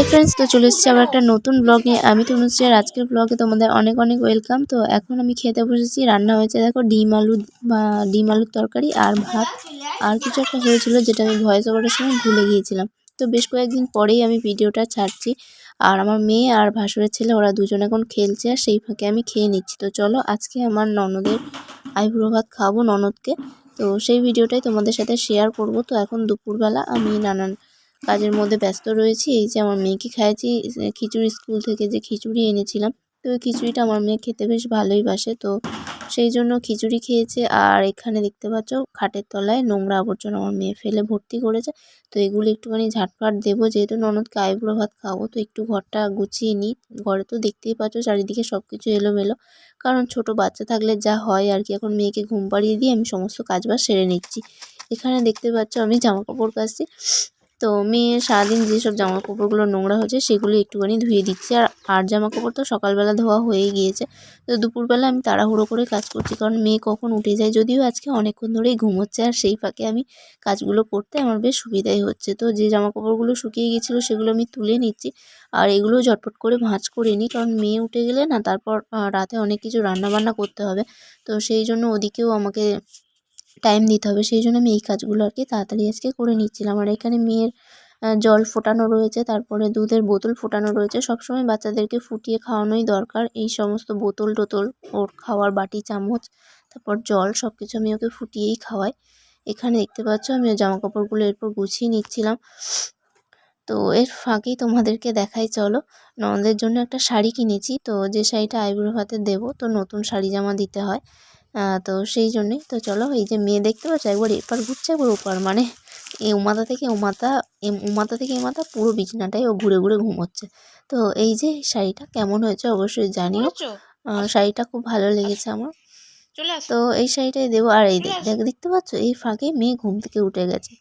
Hi friends, তো চলে এসেছি আবার একটা নতুন ব্লগ নিয়ে। আমি তনুশ্রী আর আজকের ব্লগে তোমাদের অনেক অনেক ওয়েলকাম। তো এখন আমি খেতে বসেছি। রান্না হয়েছে দেখো ডিম আলুর তরকারি আর ভাত, আর কিছু একটা হয়েছিল যেটা আমি ভয়েস ওভারের সময় ভুলে গিয়েছিলাম। তো বেশ কয়েকদিন পরেই আমি ভিডিওটা ছাড়ছি। আর আমার মেয়ে আর ভাসুরের ছেলে ওরা দুজন এখন খেলছে, আর সেই ফাঁকে আমি খেয়ে নিচ্ছি। তো চলো আজকে আমার ননদের আইবুড়ো ভাত খাবো ননদকে, তো সেই ভিডিওটাই তোমাদের সাথে শেয়ার করব। তো এখন দুপুরবেলা আমি নানান কাজের মধ্যে ব্যস্ত রয়েছি। এই যে আমার মেয়েকে খাইয়েছি খিচুড়ি, স্কুল থেকে যে খিচুড়ি এনেছিলাম, তো ওই খিচুড়িটা আমার মেয়ে খেতে বেশ ভালোই বাসে, তো সেই জন্য খিচুড়ি খেয়েছে। আর এখানে দেখতে পাচ্ছ খাটের তলায় নোংরা আবর্জনা আমার মেয়ে ফেলে ভর্তি করেছে, তো এগুলো একটুখানি ঝাটপাট দেবো। যেহেতু ননদকে আইবুড়ো ভাত খাবো, তো একটু ঘরটা গুছিয়ে নিই। ঘরে তো দেখতেই পাচ্ছ চারিদিকে সব কিছু এলোমেলো, কারণ ছোট বাচ্চা থাকলে যা হয় আর কি। এখন মেয়েকে ঘুম পাড়িয়ে দিয়ে আমি সমস্ত কাজবাজ সেরে নিচ্ছি। এখানে দেখতে পাচ্ছ আমি জামা কাপড় কাচছি। তো মেয়ে সারাদিন যেসব জামা কাপড়গুলো নোংরা হয়েছে সেগুলো একটুখানি ধুয়ে দিচ্ছি। আর জামা কাপড় তো সকালবেলা ধোয়া হয়ে গিয়েছে, তো দুপুরবেলা আমি তাড়াহুড়ো করে কাজ করছি, কারণ মেয়ে কখন উঠে যায়। যদিও আজকে অনেকক্ষণ ধরেই ঘুমোচ্ছে, আর সেই ফাঁকে আমি কাজগুলো করতে আমার বেশ সুবিধাই হচ্ছে। তো যে জামা কাপড়গুলো শুকিয়ে গিয়েছিলো সেগুলো আমি তুলে নিচ্ছি, আর এগুলো ঝটপট করে ভাঁজ করে নিই, কারণ মেয়ে উঠে গেলে না তারপর রাতে অনেক কিছু রান্নাবান্না করতে হবে। তো সেই জন্য ওদিকেও আমাকে টাইম দিতে হবে, সেই জন্য আমি এই কাজগুলো আর কি তাড়াতাড়ি আজকে করে নিচ্ছিলাম। আর এখানে মেয়ের জল ফোটানো রয়েছে, তারপরে দুধের বোতল ফোটানো রয়েছে। সবসময় বাচ্চাদেরকে ফুটিয়ে খাওয়ানোই দরকার। এই সমস্ত বোতল টোতল, ওর খাওয়ার বাটি চামচ, তারপর জল, সব কিছু আমি ওকে ফুটিয়েই খাওয়াই। এখানে দেখতে পাচ্ছ আমি জামা কাপড়গুলো এরপর গুছিয়ে নিচ্ছিলাম। তো এর ফাঁকেই তোমাদেরকে দেখাই, চলো। ননদের জন্য একটা শাড়ি কিনেছি, তো যে শাড়িটা আইবুড়ো ভাতে দেবো, তো নতুন শাড়ি জামা দিতে হয়, তো সেই জন্যেই। তো চলো, এই যে মেয়ে দেখতে পাচ্ছ একবার এপার ঘুরছে একবার ওপার, মানে এই উমাতা থেকে এমাতা পুরো বিছানাটাই ও ঘুরে ঘুরে ঘুমোচ্ছে। তো এই যে শাড়িটা কেমন হয়েছে অবশ্যই জানিও। শাড়িটা খুব ভালো লেগেছে আমার, তো এই শাড়িটাই দেবো। আর এই দেখতে পাচ্ছ এই ফাঁকে মেয়ে ঘুম থেকে উঠে গেছে।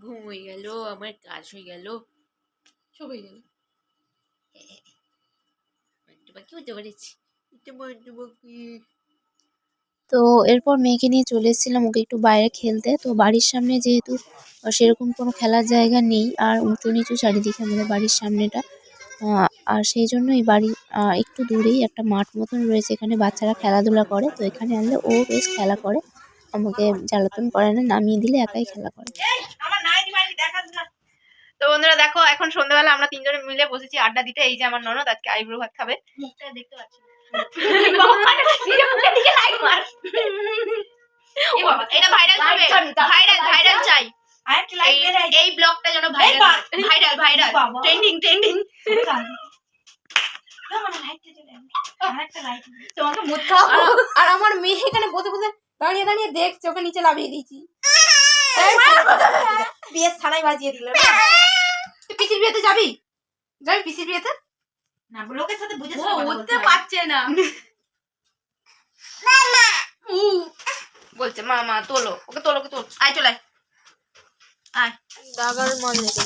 ঘুম হয়ে গেল, আমার কাজ হয়ে গেল, সব হয়ে গেল। বাকি হতে পেরেছি। তো এরপর মেয়েকে নিয়ে চলে এসেছিলাম ওকে একটু বাইরে খেলতে। তো বাড়ির সামনে যেহেতু সেরকম কোনো খেলার জায়গা নেই, আর উঁচু নিচু চারিদিকে আমাদের বাড়ির সামনেটা, আর সেই জন্য এই বাড়ি একটু দূরেই একটা মাঠ মতন রয়েছে, এখানে বাচ্চারা খেলাধুলা করে। তো এখানে আনলে ও বেশ খেলা করে, আমাকে জ্বালাতন করে না, নামিয়ে দিলে একাই খেলা করে। তো বন্ধুরা দেখো, এখন সন্ধ্যাবেলা আমরা তিনজনে মিলে বসেছি আড্ডা দিতে। এই যে আমার ননদ আজকে আইবুড়ো ভাত খাবে, মুখটা দেখতে পাচ্ছি এটা ভাইরাল হবে, ভাইরাল চাই। এই ব্লগটা যেন ভাইরাল ট্রেন্ডিং। আর আমার মেয়ে এখানে বসে বসে দাঁড়িয়ে দাঁড়িয়ে দেখছে, ওকে নিচে লাভিয়ে দিয়েছি। বিয়ে থানায় বাজিয়ে দিল। তুই পিসির বিয়েতে যাবি? পিসির বিয়েতে? না, লোকের সাথে বুঝে উঠতে পারছে না, বলছে মামা তোলো, ওকে তোলো, ওকে তোল, আয় চলে আয়। দাগার মাল রেখে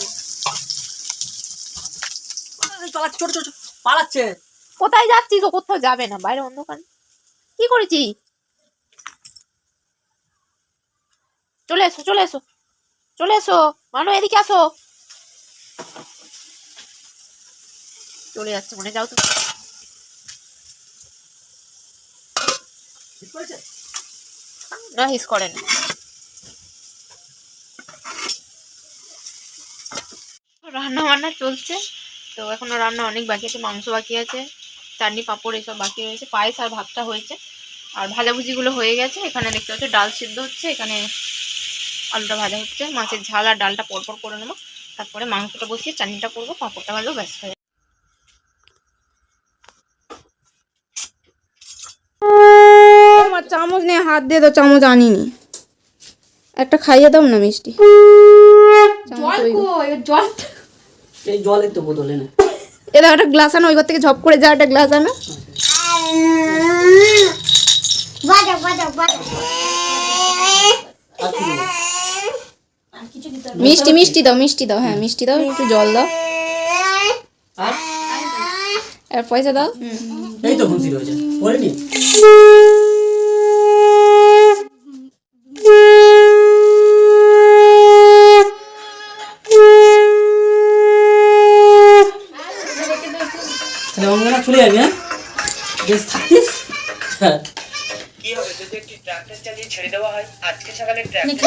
ছোট ছোট পালাচ্ছে। কোথায় যাচ্ছিস? ও কোথাও যাবে না, বাইরে অন্ধকার। কি করেছি? চলে এসো চলে এসো চলে এসো, মানো এদিকে আসো। চলে যাচ্ছে মনে, যাও তো। না, হিস করে না। রান্না বান্না চলছে, তো এখনো রান্না অনেক বাকি আছে। মাংস বাকি আছে, চাটনি পাঁপড় এসব বাকি রয়েছে, পায়েস আর ভাতটা হয়েছে, আর ভাজাভুজিগুলো হয়ে গেছে। এখানে দেখতে পাচ্ছ ডাল সিদ্ধ হচ্ছে, এখানে আলুটা ভাজা হচ্ছে, মাছের ঝাল আর ডালটা পরপর করে নেবো, তারপরে মাংসটা বসিয়ে চাটনিটা করবো, পাঁপড়টা ভাজবো, ব্যাস হয়ে। আমার চামচ নিয়ে হাত দিয়ে দাও, চামচ আনিনি, একটা খাইয়ে দাও না মিষ্টি। জলের তো বোতলে না, এ দাও একটা গ্লাস আনো, ওই ঘর থেকে ঝপ করে যা একটা গ্লাস আনো। মিষ্টি দাও, হ্যাঁ মিষ্টি দাও, একটু জল দাও। আর পয়সা দাও। এই তো খুশি রয়েছে পড়িনি তাহলে অঙ্গনা চলে যাবি। হ্যাঁ বেশ থাকতিস। হ্যাঁ কি হবে যদি একটি ট্রাক্টর চালিয়ে ছেড়ে দেওয়া হয়? আজকে সকালে ট্রাক্টর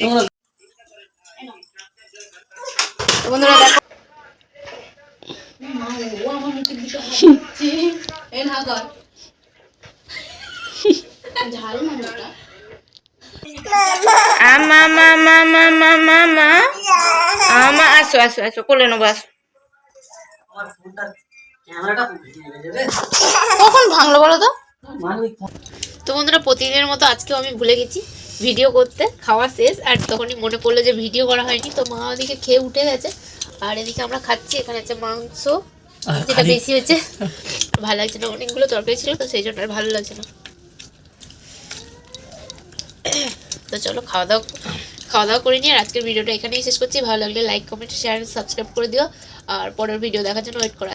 অঙ্গনা তো বন্ধুরা দেখো আমা মা মা মা মা মা মা আমা আসো আসো আসো কোলে নেবো আসো। আমার ফোনটা ক্যামেরাটা ভেঙে গেছে রে। কখন ভাঙলো বলো তো? মানবিক তো বন্ধুরা প্রতিদিনের মতো আজকেও আমি ভুলে গেছি ভিডিও করতে, খাওয়া শেষ আর তখনই মনে পড়লো যে ভিডিও করা হয়নি। তো মা ওদিকে খেয়ে উঠে গেছে আর এদিকে আমরা খাচ্ছি। এখানে আছে মাংস, যেটা বেশি হয়েছে, ভালো লাগছে না, অনেকগুলো তরকারি ছিল তো সেই জন্য আর ভালো লাগছে না। তো চলো খাওয়া দাওয়া করে নিয়ে আর আজকের ভিডিওটা এখানেই শেষ করছি। ভালো লাগলে লাইক কমেন্ট শেয়ার সাবস্ক্রাইব করে দিও আর পরের ভিডিও দেখার জন্য ওয়েট করা।